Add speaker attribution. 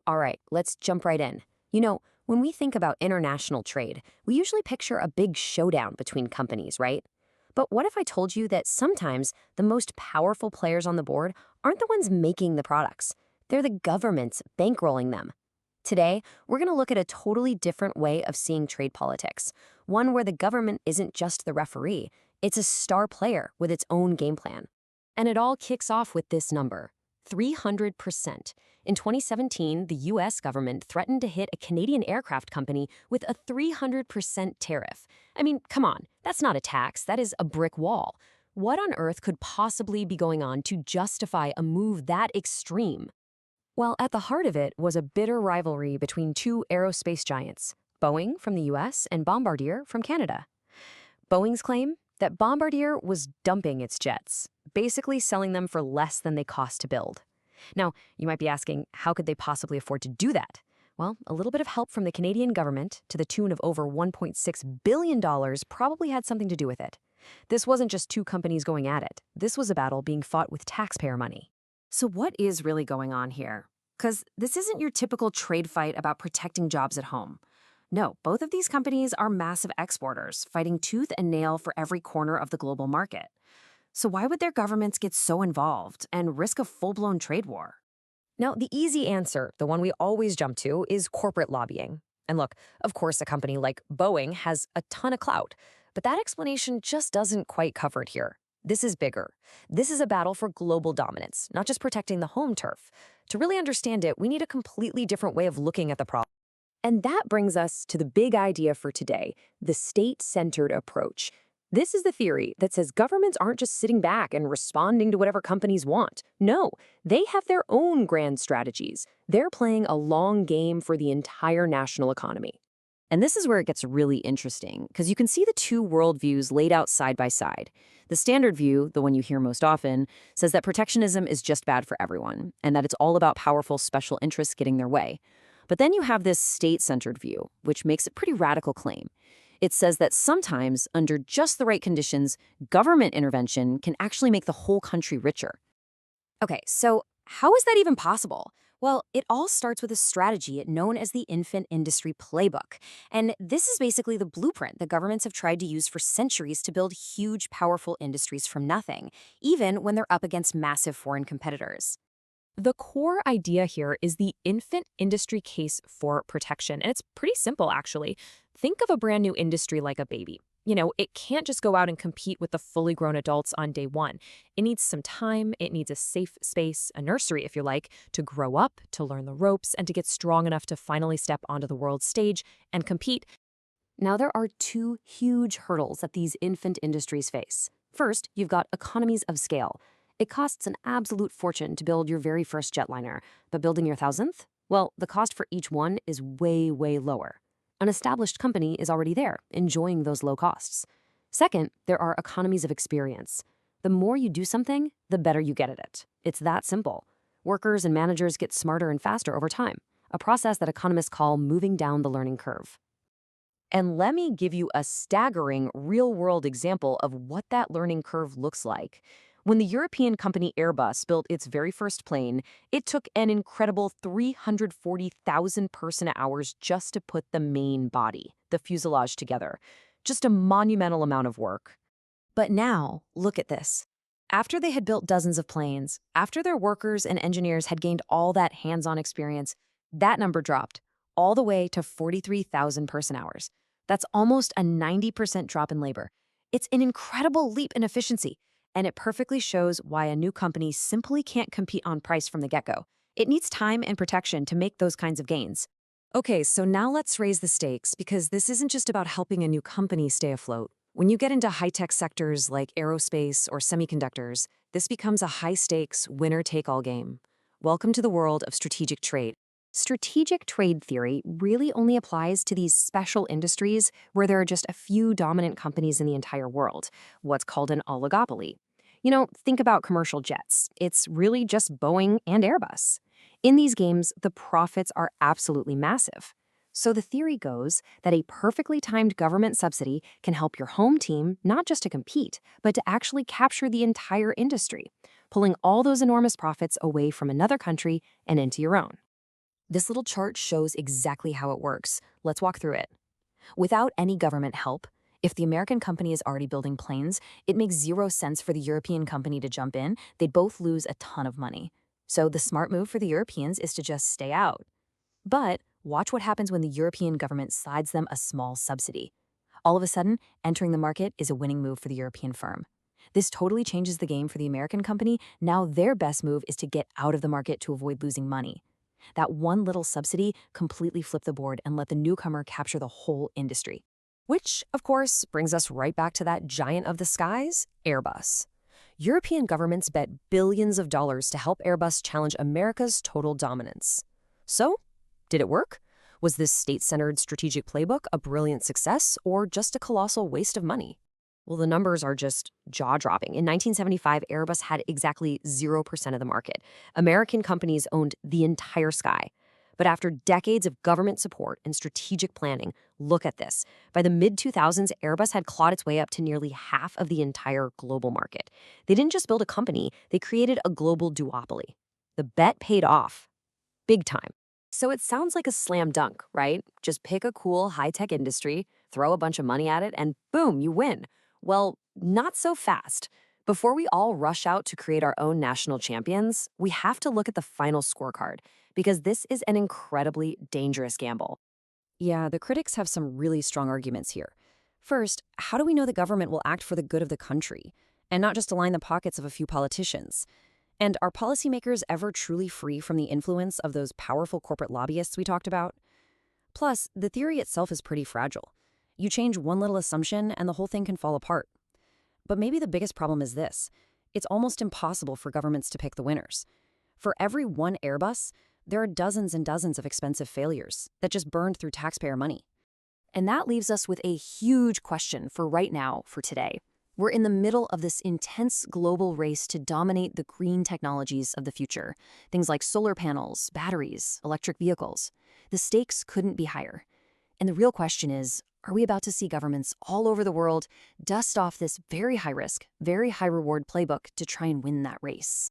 Speaker 1: All right, let's jump right in. When we think about international trade, we usually picture a big showdown between companies, right? But what if I told you that sometimes the most powerful players on the board aren't the ones making the products? They're the governments bankrolling them. Today, we're going to look at a totally different way of seeing trade politics, one where the government isn't just the referee, it's a star player with its own game plan. And it all kicks off with this number: 300%. In 2017, the US government threatened to hit a Canadian aircraft company with a 300% tariff. I mean, come on, that's not a tax, that is a brick wall. What on earth could possibly be going on to justify a move that extreme? Well, at the heart of it was a bitter rivalry between two aerospace giants, Boeing from the US and Bombardier from Canada. Boeing's claim that Bombardier was dumping its jets, basically selling them for less than they cost to build. Now, you might be asking, how could they possibly afford to do that? Well, a little bit of help from the Canadian government, to the tune of over $1.6 billion, probably had something to do with it. This wasn't just two companies going at it. This was a battle being fought with taxpayer money. So what is really going on here? Because this isn't your typical trade fight about protecting jobs at home. No, both of these companies are massive exporters, fighting tooth and nail for every corner of the global market. So why would their governments get so involved and risk a full-blown trade war? Now, the easy answer, the one we always jump to, is corporate lobbying. And look, of course, a company like Boeing has a ton of clout, but that explanation just doesn't quite cover it here. This is bigger. This is a battle for global dominance, not just protecting the home turf. To really understand it, we need a completely different way of looking at the problem. And that brings us to the big idea for today: the state-centered approach. This is the theory that says governments aren't just sitting back and responding to whatever companies want. No, they have their own grand strategies. They're playing a long game for the entire national economy. And this is where it gets really interesting, because you can see the two worldviews laid out side by side. The standard view, the one you hear most often, says that protectionism is just bad for everyone, and that it's all about powerful special interests getting their way. But then you have this state-centered view, which makes a pretty radical claim. It says that sometimes, under just the right conditions, government intervention can actually make the whole country richer. Okay, so how is that even possible? Well, it all starts with a strategy known as the infant industry playbook. And this is basically the blueprint that governments have tried to use for centuries to build huge, powerful industries from nothing, even when they're up against massive foreign competitors. The core idea here is the infant industry case for protection, and it's pretty simple, actually. Think of a brand new industry like a baby. It can't just go out and compete with the fully grown adults on day one. It needs some time, it needs a safe space, a nursery, if you like, to grow up, to learn the ropes, and to get strong enough to finally step onto the world stage and compete. Now, there are two huge hurdles that these infant industries face. First, you've got economies of scale. It costs an absolute fortune to build your very first jetliner, but building your thousandth? Well, the cost for each one is way, way lower. An established company is already there, enjoying those low costs. Second, there are economies of experience. The more you do something, the better you get at it. It's that simple. Workers and managers get smarter and faster over time, a process that economists call moving down the learning curve. And let me give you a staggering real-world example of what that learning curve looks like. When the European company Airbus built its very first plane, it took an incredible 340,000 person-hours just to put the main body, the fuselage, together. Just a monumental amount of work. But now, look at this. After they had built dozens of planes, after their workers and engineers had gained all that hands-on experience, that number dropped all the way to 43,000 person-hours. That's almost a 90% drop in labor. It's an incredible leap in efficiency, and it perfectly shows why a new company simply can't compete on price from the get-go. It needs time and protection to make those kinds of gains. Okay, so now let's raise the stakes, because this isn't just about helping a new company stay afloat. When you get into high-tech sectors like aerospace or semiconductors, this becomes a high-stakes, winner-take-all game. Welcome to the world of strategic trade. Strategic trade theory really only applies to these special industries where there are just a few dominant companies in the entire world, what's called an oligopoly. Think about commercial jets. It's really just Boeing and Airbus. In these games, the profits are absolutely massive. So the theory goes that a perfectly timed government subsidy can help your home team not just to compete, but to actually capture the entire industry, pulling all those enormous profits away from another country and into your own. This little chart shows exactly how it works. Let's walk through it. Without any government help, if the American company is already building planes, it makes zero sense for the European company to jump in. They'd both lose a ton of money. So the smart move for the Europeans is to just stay out. But watch what happens when the European government slides them a small subsidy. All of a sudden, entering the market is a winning move for the European firm. This totally changes the game for the American company. Now their best move is to get out of the market to avoid losing money. That one little subsidy completely flipped the board and let the newcomer capture the whole industry. Which, of course, brings us right back to that giant of the skies, Airbus. European governments bet billions of dollars to help Airbus challenge America's total dominance. So, did it work? Was this state-centered strategic playbook a brilliant success or just a colossal waste of money? Well, the numbers are just jaw-dropping. In 1975, Airbus had exactly 0% of the market. American companies owned the entire sky. But after decades of government support and strategic planning, look at this. By the mid-2000s, Airbus had clawed its way up to nearly half of the entire global market. They didn't just build a company, they created a global duopoly. The bet paid off. Big time. So it sounds like a slam dunk, right? Just pick a cool, high-tech industry, throw a bunch of money at it, and boom, you win. Well, not so fast. Before we all rush out to create our own national champions, we have to look at the final scorecard, because this is an incredibly dangerous gamble. Yeah, the critics have some really strong arguments here. First, how do we know the government will act for the good of the country, and not just align the pockets of a few politicians? And are policymakers ever truly free from the influence of those powerful corporate lobbyists we talked about? Plus, the theory itself is pretty fragile. You change one little assumption and the whole thing can fall apart. But maybe the biggest problem is this. It's almost impossible for governments to pick the winners. For every one Airbus, there are dozens and dozens of expensive failures that just burned through taxpayer money. And that leaves us with a huge question for right now, for today. We're in the middle of this intense global race to dominate the green technologies of the future. Things like solar panels, batteries, electric vehicles. The stakes couldn't be higher. And the real question is, are we about to see governments all over the world dust off this very high risk, very high reward playbook to try and win that race?